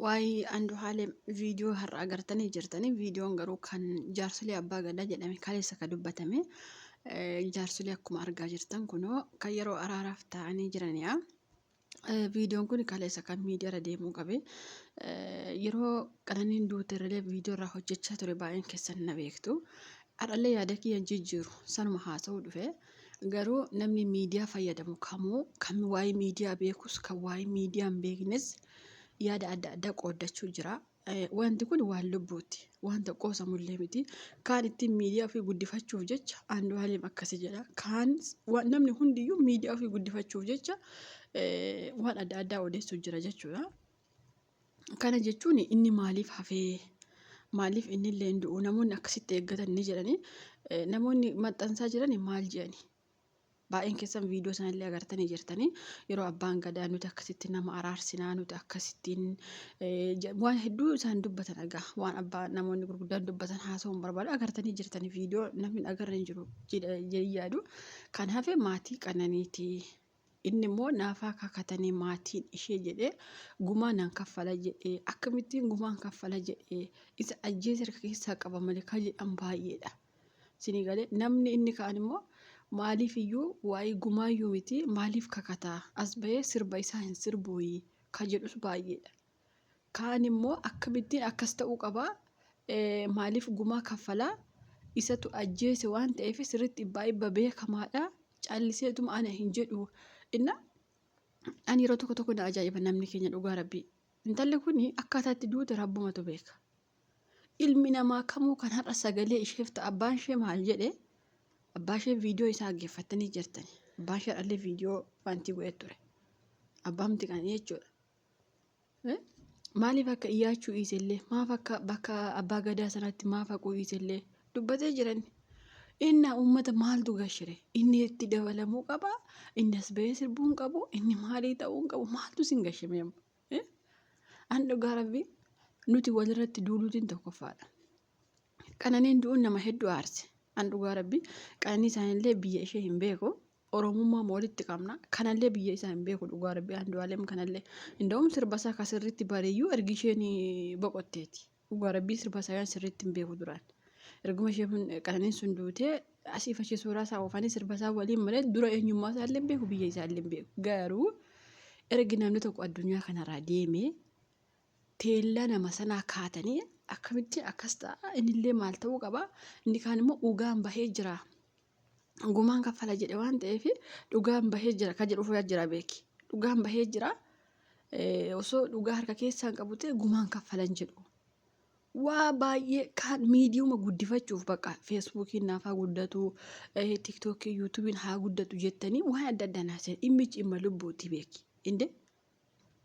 Waa'ee Andu'aalem viidiyoo har'a agartanii jirtanii viidiyoon garuu kan jaarsolee abbaa gadaa jedhame kaleessa kan dubbatame jaarsolee akkuma argaa jirtan kunoo kan yeroo araaraaf ta'anii jiranidha. Viidiyoon kun kaleessa kan miidiyaarra deemuu qabe yeroo Qananiin duuterralee viidiyoo irraa hojjechaa ture baay'een keessan na beektu. Har'allee yaada kiyyan jijjiiru sanuma haasa'uu dhufe garuu namni miidiyaa fayyadamu kamuu kan waa'ee miidiyaa beekus kan waa'ee miidiyaa hin beeknes yaada adda addaa qooddachuu jira. Wanti kun waan lubbuuti. Wanta qoosamullee miti. Kaan ittiin miidiyaa ofii guddifachuuf jecha Andu'aalem akkasii jedha. Kaan namni hundiyyuu miidiyaa ofii guddifachuuf jecha waan adda addaa odeessuu jira jechuudha. Kana jechuun inni maaliif hafee maaliif inni illee hin du'u namoonni akkasitti eeggatan ni jedhanii namoonni maxxansaa jiran maal jedhani? Baay'een keessan viidiyoo sanallee agartanii jirtanii yeroo abbaan gadaa nuti akkasitti nama araarsinaa nuti akkasittiin waan hedduu isaan dubbatan dhagaa waan abbaa namoonni gurguddaan dubbatan haasa'uun barbaadu agartanii jirtanii viidiyoo namni agarra hin jiru jedhee yaadu. Kan hafe maatii Qananiiti. Inni immoo naafaa kakatanii maatiin ishee jedhee gumaa nan kaffala jedhee akkamittiin gumaan kaffala jedhee isa ajjeese harka keessaa qaba malee kan jedhan baay'eedha. Sinii galee namni inni kaan immoo maaliif iyyuu waa'ee gumaayyuu miti maaliif kakataa as bahee sirba isaa hin sirbuuyi kan jedhus baay'eedha. Kaan immoo akkamittiin akkas ta'uu qabaa maaliif gumaa kaffalaa isatu ajjeese waan ta'eef sirriitti baay'ee beekamaadha calliseetuma ana hin jedhu. Inna ani yeroo tokko tokko na ajaa'iba namni keenya dhugaa rabbii. Intalli kuni akkaataatti duute rabbumatu beeka. Ilmi namaa kamuu kan har'a sagalee isheef ta'a abbaan ishee maal jedhee abbaa ishee viidiyoo isaa dhaggeeffattanii jirtani. Abbaan ishee dhallee viidiyoo wanti godhee ture. Abbaamti kan jechuudha. Maaliif akka iyyachuu dhiisellee maaf akka bakka abbaa gadaa sanatti maaf haquu dhiisellee dubbatee jiran. Inni uummata maaltu gashire? Inni itti dabalamuu qaba. Inni as bahee sirbuu hin qabu. Inni maalii ta'uu hin qabu. Maaltu sin gashime? An dhugaa rabbii nuti walirratti duuluutiin tokkoffaadha. Qananiin du'uun nama hedduu aarse. An dhugaa rabbii Qananii isaanillee biyya ishee hin beeku. Oromummaa walitti qabna. Kanallee biyya isaa hin beeku dhugaa rabbii Andu'aalem kanallee. Inda'uun sirba isaa akka sirriitti bareeyyuu ergi isheen boqotteeti. Dhugaa rabbii sirba isaa sirriitti hin beeku duraan. Erguma ishee Qananiin sun duutee asii fashii suuraa isaa oofanii sirba isaa waliin malee dura eenyummaa isaa illee hin beeku biyya isaa illee hin beeku. Garuu ergi namni tokko addunyaa kanarraa deemee teellaa nama sanaa kaatanii akkamittiin akkas ta'a innillee maal ta'uu qaba. Inni kaan immoo dhugaan bahee jira. Gumaan kaffala jedhe waan ta'eef dhugaan bahee jira kan jedhu fudhaa jira beeki. Dhugaan bahee jira osoo dhugaa harka keessaan qabu ta'e gumaan kaffalan jedhu. Waa baay'ee kan miidiyuma guddifachuuf baqa feesbuukiin naaf haa guddatu tiiktookii yuutuubiin haa guddatu jettanii waan adda addaa naasan dhimmichi dhimma lubbuutti beeki. Inde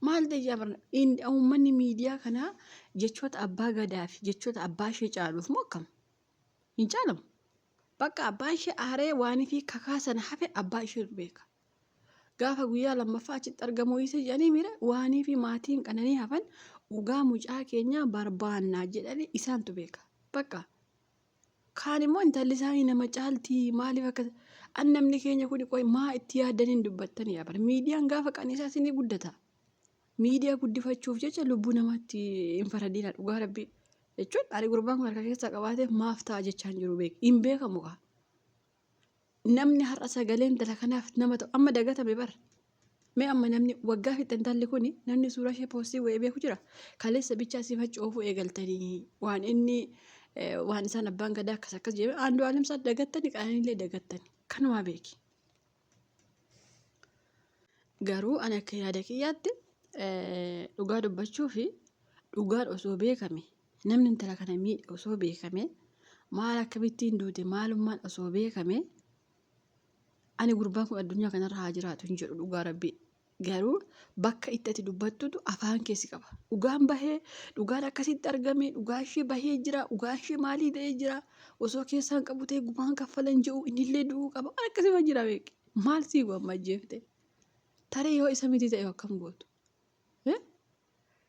maal ta'e jaabarna uummanni miidiyaa kanaa jechoota abbaa gadaa fi jechoota abbaa ishee caaluuf moo akkam hin caalamu. Bakka abbaa ishee aaree waanii fi kakaasan hafe abbaa ishee beeka. Gaafa guyyaa lammaffaa achitti argamuu isa jedhanii mira waanii fi maatiin Qananii hafan dhugaa mucaa keenya barbaannaa jedhanii isaantu beeka. Bakka kaan immoo intalli isaanii nama caaltii maaliif akka an namni keenya kun qoy maa itti yaadaniin dubbattanii yaabar miidiyaan gaafa qaniisaa isinii guddata. Miidiyaa guddifachuuf jecha lubbuu namaatti hin faradiina dhugaa rabbii jechuun ani gurbaan kun harka keessaa qabaateef maaf ta'a jechaan jiru beek hin beekamu kaa. Namni har'a sagaleen dhala kanaaf nama ta'u amma dagatame bar. Mee amma namni waggaa fi intalli kuni namni suuraa ishee poostii wayii beeku jira. Kaleessa bichaa si faccoofuu eegaltanii waan inni waan isaan abbaan gadaa akkas jedhame Andu'aalem isaa dagattanii Qananiillee dagattanii kanuma beeki. Garuu ani akka yaada kiyyaatti dhugaa dubbachuu fi dhugaan osoo beekame namni intala kana miidhe osoo beekame maal akkamittiin duute maalummaan osoo beekame ani gurbaan kun addunyaa kanarra haa jiraatu hin jedhu dhugaa rabbii. Garuu bakka itti ati dubbattutu afaan keessi qaba. Dhugaan bahee dhugaan akkasitti argame dhugaan ishee bahee jira dhugaan ishee maalii ta'ee jira osoo keessaan qabu ta'e gumaan kaffalan jedhu innillee du'uu qaba akkasuma jira beeki. Maal sii goomma jeefte taree yoo isa miti ta'e akkam gootu.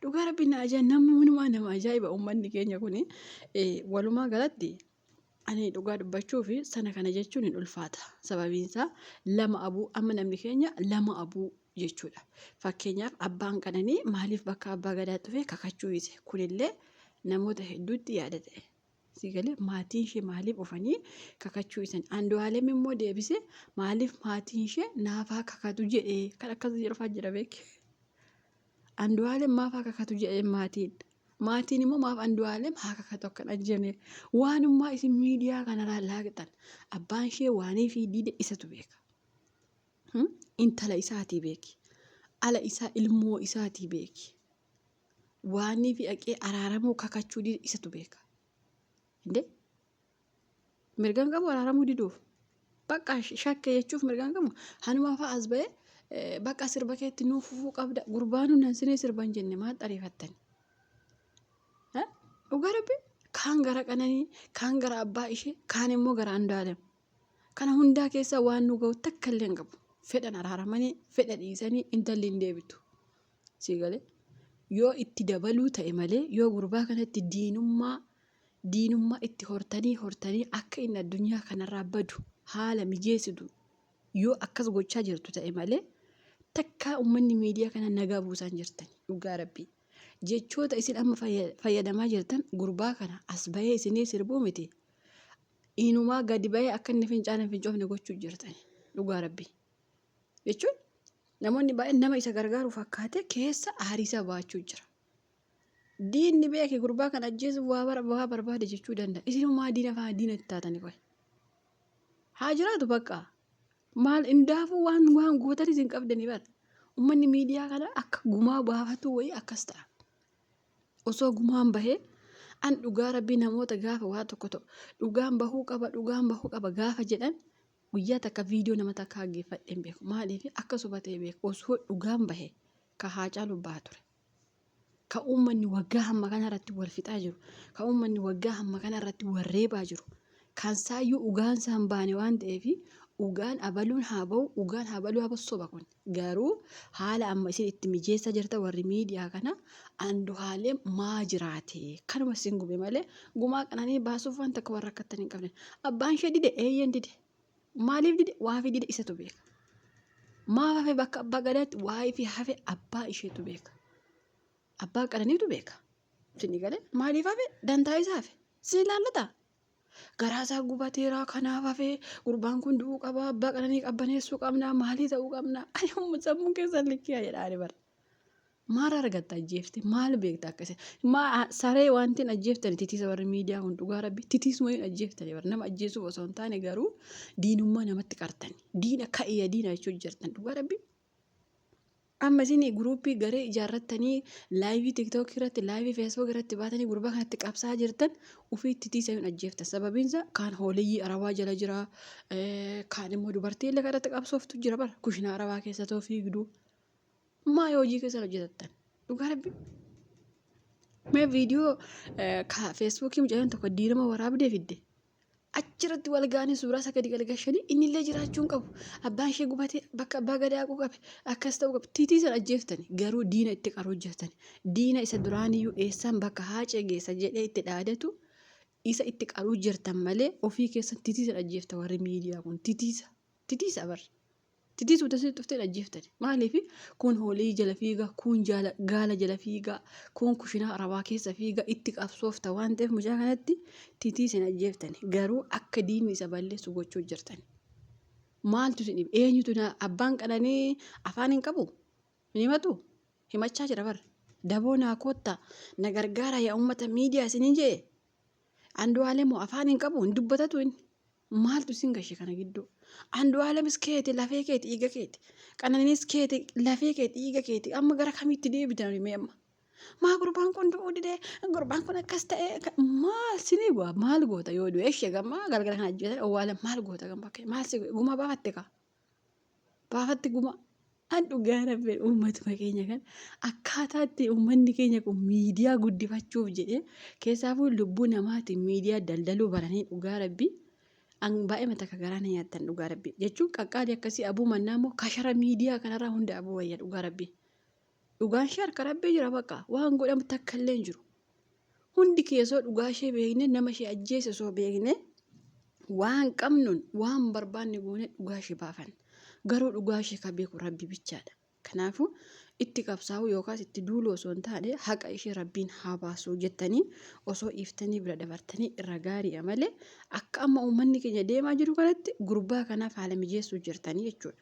Dhugaa rabbii na ajaa'iba namni nama ajaa'iba uummanni keenya kuni walumaa galatti. Ani dhugaa dubbachuu fi sana kana jechuun hin ulfaata. Sababiin isaa lama abuu amma namni keenya lama abuu jechuudha. Fakkeenyaaf abbaan Qananii maaliif bakka abbaa gadaa dhufee kakachuu dhiise? Kunillee namoota hedduutti yaada ta'e. Sigalee maatiin ishee maaliif dhufanii kakachuu dhiisan? Andu'aalem immoo deebisee maaliif maatiin ishee naafaa kakatu jedhee kan akkas jedhufaa jira beeki. Andu'aalem maafaa kakatu jedhee maatiin immoo maaf Andu'aalem haa kakatu akkan ajjane waanummaa isin miidiyaa kanarraa laaqxan abbaan ishee waanii fi diide isatu beeka. Intala isaatii beeki. Ala isaa ilmoo isaatii beeki. Waanii fi dhaqee araaramuu kakachuu diide isatu beeka. Indee mirgaan qabu araaramuu diduuf bakka shakkee jechuuf mirgaan qabu hanumaa fa'aa as ba'ee bakka sirba keetti nuuf fufuu qabda gurbaanu nan sinee sirban jenne maal xariifattani? Dhugaa rabbii kaan gara Qananii kaan gara abbaa ishee kaan immoo gara Andu'aalem. Kana hundaa keessa waan nu ga'u takka illee hin qabu. Fedhan araaramanii fedha dhiisanii intalli hin deebitu. Sigalee yoo itti dabaluu ta'e malee yoo gurbaa kanatti diinummaa itti hortanii akka inni addunyaa kanarraa badu haala mijeessitu yoo akkas gochaa jirtu ta'e malee takka uummanni miidiyaa kana nagaa buusan jirtani. Dhugaa rabbii jechoota isin amma fayyadamaa jirtan gurbaa kana as bahee isinii sirbuu miti. Inumaa gadi bahee akka inni fincaana fincoofne gochuu jirtani. Dhugaa rabbii jechuun namoonni baay'een nama isa gargaaru fakkaate keessa aarisaa baachuu jira. Diinni beeke gurbaa kana ajjeesuuf waa barbaade jechuu danda'a. Isinumaa diina fa'aa diina itti taatanii qoy. Haa jiraatu bakka. Maal indaafuu waan gootanis hin qabdanii bara. Uummanni miidiyaa kana akka gumaa baafatu wayii akkas ta'a. Osoo gumaan bahee an dhugaa rabbii namoota gaafa waa tokko ta'u dhugaan bahuu qaba gaafa jedhan guyyaa takka viidiyoo nama takka haggeeffadheen beeku. Maaliif akka subatee beeku osoo dhugaan bahee ka Haacaaluu bahaa ture. Ka uummanni waggaa hamma kanarratti wal fixaa jiru. Ka uummanni waggaa hamma kanarratti wal reebaa jiru. Kan saayyuu dhugaan isaan baane waan ta'eef dhugaan abaluun haa bahu dhugaan abaluu haa soba kun. Garuu haala amma isin itti mijeessaa jirta warri miidiyaa kana Andu'aalem maa jiraate kanuma isin gube malee gumaa Qananii baasuuf waan takka warra akkattan hin qabne. Abbaan ishee dide eeyyan dide. Maaliif dide? Waafi dide isatu beeka. Maaf hafe bakka abbaa gadaatti waafi hafe abbaa isheetu beeka. Abbaa Qananiitu beeka. Isin galee maaliif hafe dantaa isaa hafe? Isin ilaallata? Garaasaa gubateeraa kanaaf hafe gurbaan kun du'uu qaba abbaa Qananii qabbaneessuu qabna maalii ta'uu qabna. Ani sammuun keessan likkiyaa jedhaani bara. Maal argatta ajjeefte? Maal beekta akkasii? Saree wanti ajjeeftani titiisa warri miidiyaa kun dhugaa rabbi titiisuma hin ajjeeftani bara nama ajjeesuuf osoo hin taane garuu diinummaa namatti qartani. Diina ka'iyya diina jechuun jirtan dhugaa rabbi. Amma isin guruupii garee ijaarrattanii laayivii tiktookii irratti laayivii feesbuuk irratti baatanii gurbaa kanatti qabsaa jirtan ofii titiisa hin ajjeeftan. Sababiinsa kaan hooleyyii arabaa jala jira kaan immoo dubartii illee kadhatti qabsooftu jira bara kushinaa arabaa keessa ta'uu fiigduu. Maa yoo hojii keessa hojjetattan dhugaa rabbi. Mee viidiyoo feesbuukii mucayyoon tokko diirama waraabdee fidde achirratti wal ga'anii suuraa isa gadi galgashanii innillee jiraachuu hin qabu. Abbaan ishee gubatee bakka abbaa gadaa qabe akkas ta'uu qabu. Titiisa ajjeeftani garuu diina itti qaru hojjetani. Diina isa duraaniyyuu eessaan bakka haacee geessa jedhee itti dhaadatu isa itti qaruu jirtan malee ofii keessan titiisa ajjeefta warri miidiyaa kun titiisa barra. Titiisuu tasii dhuftee ajjeeftani. Maaliif kun hoolii jala fiiga kun gaala jala fiiga kun kushinaa arabaa keessa fiiga itti qabsoofta waan ta'eef mucaa kanatti titiisa ajjeeftani. Garuu akka diinni isa balleessu gochuu jirtani. Maaltu isin dhibe? Eenyutu abbaan Qananii afaan hin qabu? Hin himatu? Himachaa jira bara. Daboo naa koottaa na gargaara yaa uummata miidiyaa isiniin jee. Andu'aalem afaan hin qabu hin dubbatatu inni. Maaltu isin gashe kana gidduu? Andu'aalemis keeti lafee keeti dhiiga keeti. Qananiinis keeti lafee keeti dhiiga keeti. Amma gara kamitti deebitan mee amma? Maa gurbaan kun du'uu didee gurbaan kun akkas ta'ee maal sinii bu'aa maal goota yoo du'e ishee gammaa galgala kana ajjeetan owwaala maal goota gammaa maal si guma baafatte kaa? Baafatte guma. An dhugaa rabbi uummatuma keenya kan akkaataatti uummanni keenya kun miidiyaa guddifachuuf jedhee keessaafuu lubbuu namaatiin miidiyaa daldaluu baranii dhugaa rabbi. An baay'ee mata kagaraa na nyaattan dhugaa rabbi jechuun qaqqaalii akkasii abuu mannaa immoo kashara miidiyaa kanarraa hunda abuu wayya dhugaa rabbi. Dhugaan ishee harka rabbii jira bakka waan godhamu takka illee hin jiru. Hundi keessoo dhugaa ishee beekne nama ishee ajjeese osoo beekne waan qabnuun waan barbaanne goone dhugaa ishee baafan. Garuu dhugaa ishee kan beeku rabbi bichaadha. Kanaafuu itti qabsaa'uu yookaas itti duuluu osoo hin taane haqa ishee rabbiin haa baasu jettanii osoo iftanii bira dabartanii irra gaariidha malee akka amma uummanni keenya deemaa jiru kanatti gurbaa kanaaf haala mijeessuu jirtanii jechuudha.